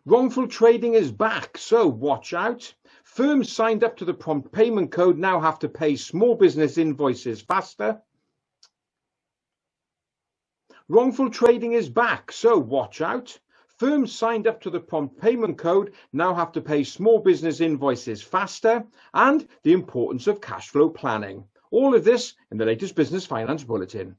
Wrongful trading is back, so watch out. Firms signed up to the prompt payment code now have to pay small business invoices faster. Wrongful trading is back, so watch out. Firms signed up to the prompt payment code now have to pay small business invoices faster, and the importance of cash flow planning. All of this in the latest Business Finance Bulletin.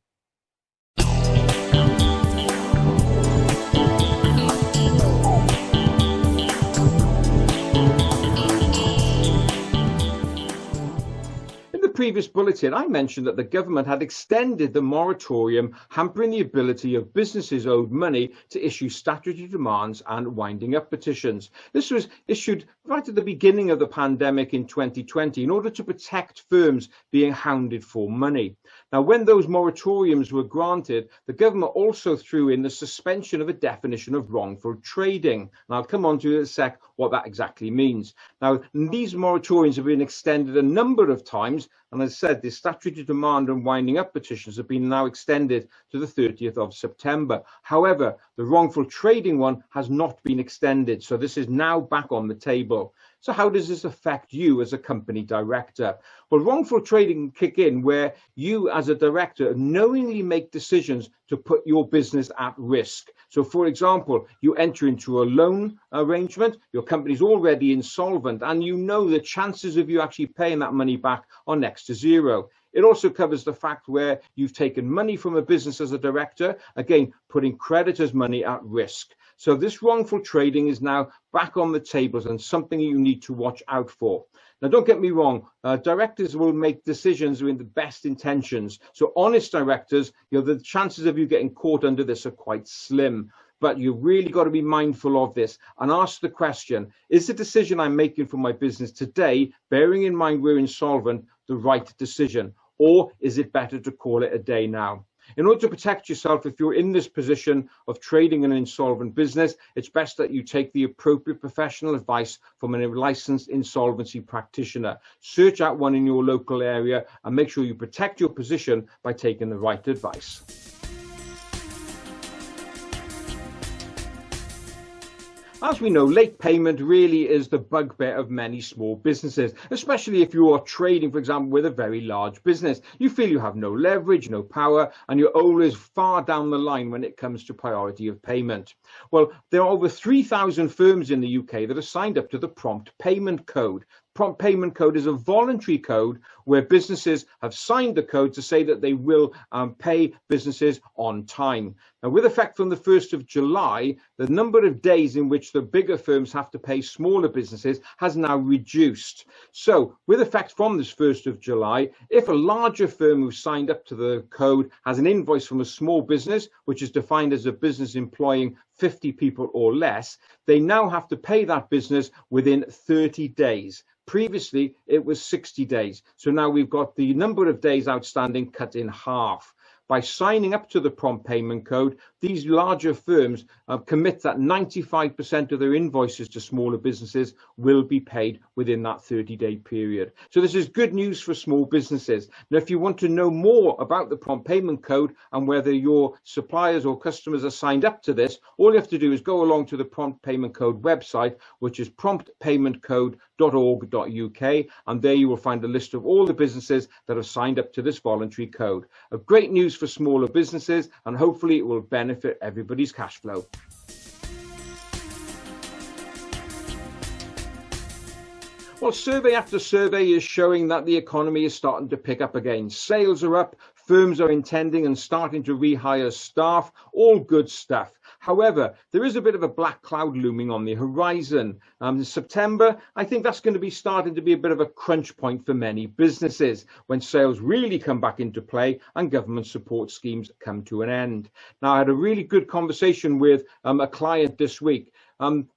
Previous bulletin, I mentioned that the government had extended the moratorium, hampering the ability of businesses owed money to issue statutory demands and winding up petitions. This was issued right at the beginning of the pandemic in 2020 in order to protect firms being hounded for money. Now, when those moratoriums were granted, the government also threw in the suspension of a definition of wrongful trading. And I'll come on to in a sec what that exactly means. Now, these moratoriums have been extended a number of times. And as I said, the statutory demand and winding up petitions have been now extended to the 30th of September. However, the wrongful trading one has not been extended. So this is now back on the table. So how does this affect you as a company director? Well, wrongful trading can kick in where you as a director knowingly make decisions to put your business at risk. So for example, you enter into a loan arrangement, your company's already insolvent, and you know the chances of you actually paying that money back are next to zero. It also covers the fact where you've taken money from a business as a director, again, putting creditors' money at risk. So this wrongful trading is now back on the tables and something you need to watch out for. Now, don't get me wrong, directors will make decisions with the best intentions. So honest directors, the chances of you getting caught under this are quite slim. But you've really got to be mindful of this and ask the question, is the decision I'm making for my business today, bearing in mind we're insolvent, the right decision? Or is it better to call it a day now? In order to protect yourself, if you're in this position of trading an insolvent business, it's best that you take the appropriate professional advice from a licensed insolvency practitioner. Search out one in your local area and make sure you protect your position by taking the right advice. As we know, late payment really is the bugbear of many small businesses, especially if you are trading, for example, with a very large business. You feel you have no leverage, no power, and you're always far down the line when it comes to priority of payment. Well, there are over 3,000 firms in the UK that are signed up to the prompt payment code. Prompt payment code is a voluntary code where businesses have signed the code to say that they will pay businesses on time. Now, with effect from the 1st of July, the number of days in which the bigger firms have to pay smaller businesses has now reduced. So with effect from this 1st of July, if a larger firm who signed up to the code has an invoice from a small business, which is defined as a business employing 50 people or less, they now have to pay that business within 30 days. Previously, it was 60 days. So now we've got the number of days outstanding cut in half. By signing up to the prompt payment code, these larger firms commit that 95% of their invoices to smaller businesses will be paid within that 30-day period. So this is good news for small businesses. Now, if you want to know more about the prompt payment code and whether your suppliers or customers are signed up to this, all you have to do is go along to the prompt payment code website, which is promptpaymentcode.org.uk, and there you will find a list of all the businesses that have signed up to this voluntary code. A great news for smaller businesses, and hopefully it will benefit everybody's cash flow. Well, survey after survey is showing that the economy is starting to pick up again. Sales are up, firms are intending and starting to rehire staff, all good stuff. However, there is a bit of a black cloud looming on the horizon. In September, I think that's going to be starting to be a bit of a crunch point for many businesses when sales really come back into play and government support schemes come to an end. Now, I had a really good conversation with a client this week.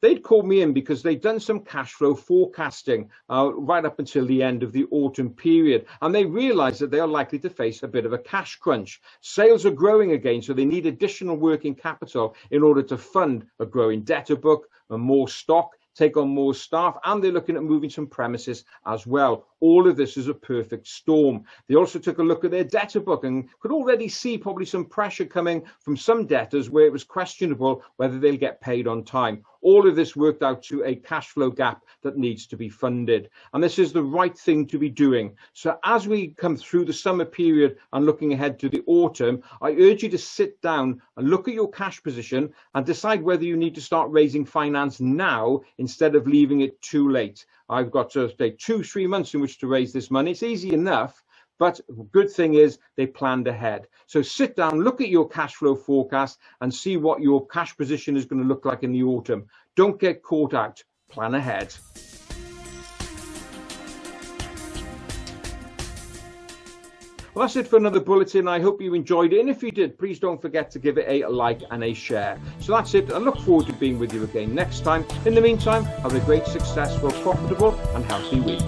They'd called me in because they'd done some cash flow forecasting right up until the end of the autumn period, and they realized that they are likely to face a bit of a cash crunch. Sales are growing again, so they need additional working capital in order to fund a growing debtor book and more stock, take on more staff, and they're looking at moving some premises as well. All of this is a perfect storm. They also took a look at their debtor book and could already see probably some pressure coming from some debtors where it was questionable whether they'll get paid on time. all of this worked out to a cash flow gap that needs to be funded. And this is the right thing to be doing. So as we come through the summer period and looking ahead to the autumn, I urge you to sit down and look at your cash position and decide whether you need to start raising finance now instead of leaving it too late. I've got to say 2-3 months in which to raise this money. It's easy enough. But the good thing is they planned ahead. So sit down, look at your cash flow forecast and see what your cash position is going to look like in the autumn. Don't get caught out. Plan ahead. Well, that's it for another bulletin. I hope you enjoyed it. And if you did, please don't forget to give it a like and a share. So that's it. I look forward to being with you again next time. In the meantime, have a great, successful, profitable and healthy week.